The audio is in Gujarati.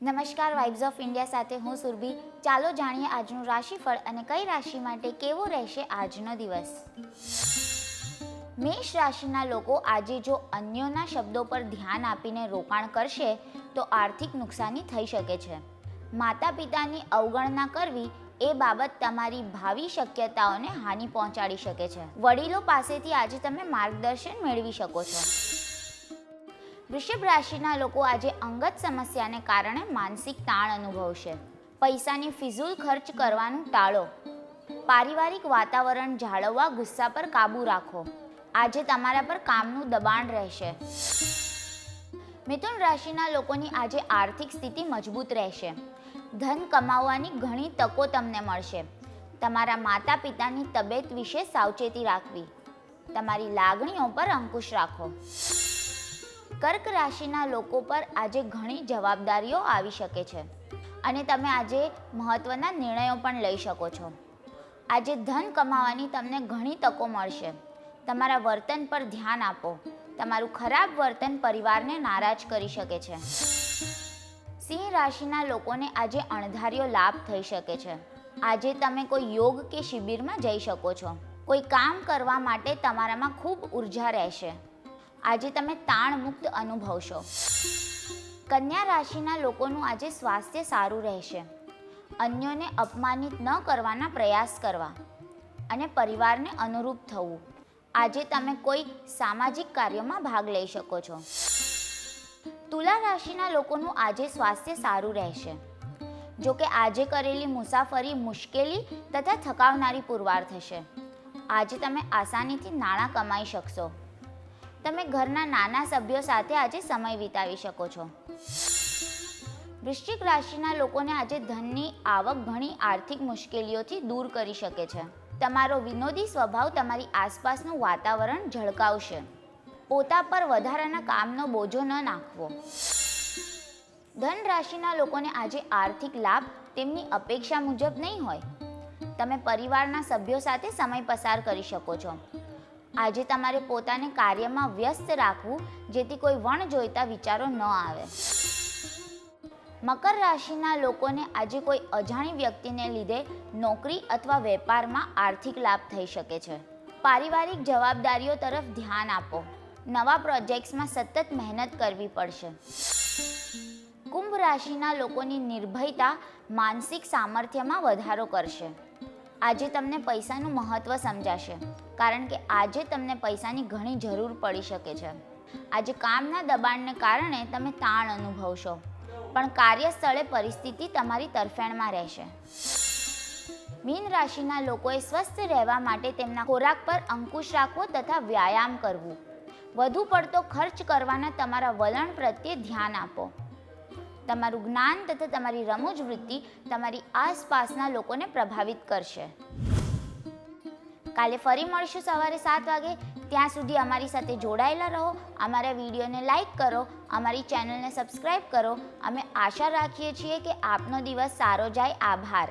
નમસ્કાર, વાઇબ્સ ઓફ ઇન્ડિયા સાથે હું સુરભી. ચાલો જાણીએ આજનું રાશિફળ અને કઈ રાશિ માટે કેવો રહેશે આજનો દિવસ. મેષ રાશિના લોકો આજે જો અન્યોના શબ્દો પર ધ્યાન આપીને રોકાણ કરશે તો આર્થિક નુકસાની થઈ શકે છે. માતા પિતાની અવગણના કરવી એ બાબત તમારી ભાવિ શક્યતાઓને હાનિ પહોંચાડી શકે છે. વડીલો પાસેથી આજે તમે માર્ગદર્શન મેળવી શકો છો. વૃષભ રાશિના લોકો આજે અંગત સમસ્યાને કારણે માનસિક તાણ અનુભવશે. પૈસાની ફિઝૂલ ખર્ચ કરવાનું ટાળો. પારિવારિક વાતાવરણ જાળવવા ગુસ્સા પર કાબૂ રાખો. આજે તમારા પર કામનું દબાણ રહેશે. મિથુન રાશિના લોકોની આજે આર્થિક સ્થિતિ મજબૂત રહેશે. ધન કમાવવાની ઘણી તકો તમને મળશે. તમારા માતા પિતાની તબિયત વિશે સાવચેતી રાખવી. તમારી લાગણીઓ પર અંકુશ રાખો. કર્ક રાશિના લોકો પર આજે ઘણી જવાબદારીઓ આવી શકે છે અને તમે આજે મહત્વના નિર્ણયો પણ લઈ શકો છો. આજે ધન કમાવાની તમને ઘણી તકો મળશે. તમારા વર્તન પર ધ્યાન આપો. તમારું ખરાબ વર્તન પરિવારને નારાજ કરી શકે છે. સિંહ રાશિના લોકોને આજે અણધાર્યો લાભ થઈ શકે છે. આજે તમે કોઈ યોગ કે શિબિરમાં જઈ શકો છો. કોઈ કામ કરવા માટે તમારામાં ખૂબ ઉર્જા રહેશે. આજે તમે તાણ મુક્ત અનુભવશો. કન્યા રાશિના લોકોનું આજે સ્વાસ્થ્ય સારું રહેશે. અન્યોને અપમાનિત ન કરવાના પ્રયાસ કરવા અને પરિવારને અનુરૂપ થવું. આજે તમે કોઈ સામાજિક કાર્યમાં ભાગ લઈ શકો છો. તુલા રાશિના લોકોનું આજે સ્વાસ્થ્ય સારું રહેશે. જો કે આજે કરેલી મુસાફરી મુશ્કેલી તથા થકાવનારી પુરવાર થશે. આજે તમે આસાનીથી નાણાં કમાઈ શકશો. તમે ઘરના નાના સભ્યો સાથે આજે સમય વિતાવી શકો છો. વૃશ્ચિક રાશિના લોકોને આજે ધનની આવક ઘણી આર્થિક મુશ્કેલીઓથી દૂર કરી શકે છે. તમારો વિનોદી સ્વભાવ તમારી આસપાસનું વાતાવરણ ઝળકાવશે. પોતા પર વધારાના કામનો બોજો ન નાખવો. ધન રાશિના લોકોને આજે આર્થિક લાભ તેમની અપેક્ષા મુજબ નહીં હોય. તમે પરિવારના સભ્યો સાથે સમય પસાર કરી શકો છો. આજે તમારે પોતાને કાર્યમાં વ્યસ્ત રાખવું જેથી કોઈ વણજોઈતા વિચારો ન આવે. મકર રાશિના લોકોને આજે કોઈ અજાણી વ્યક્તિને લીધે નોકરી અથવા વેપારમાં આર્થિક લાભ થઈ શકે છે. પારિવારિક જવાબદારીઓ તરફ ધ્યાન આપો. નવા પ્રોજેક્ટ્સમાં સતત મહેનત કરવી પડશે. કુંભ રાશિના લોકોની નિર્ભયતા માનસિક સામર્થ્યમાં વધારો કરશે. આજે તમને પૈસાનું મહત્ત્વ સમજાશે કારણ કે આજે તમને પૈસાની ઘણી જરૂર પડી શકે છે. આજે કામના દબાણને કારણે તમે તાણ અનુભવશો પણ કાર્યસ્થળે પરિસ્થિતિ તમારી તરફેણમાં રહેશે. મીન રાશિના લોકોએ સ્વસ્થ રહેવા માટે તેમના ખોરાક પર અંકુશ રાખવો તથા વ્યાયામ કરવું. વધુ પડતો ખર્ચ કરવાના તમારા વલણ પ્રત્યે ધ્યાન આપો. તમારું જ્ઞાન તથા તમારી રમૂજ વૃત્તિ તમારી આસપાસના લોકોને પ્રભાવિત કરશે. કાલે ફરી મળીશું સવારે 7 વાગે. ત્યાં સુધી અમારી સાથે જોડાયેલા રહો. અમારા વિડીયોને લાઈક કરો. અમારી ચેનલને સબસ્ક્રાઈબ કરો. અમે આશા રાખીએ છીએ કે આપનો દિવસ સારો જાય. આભાર.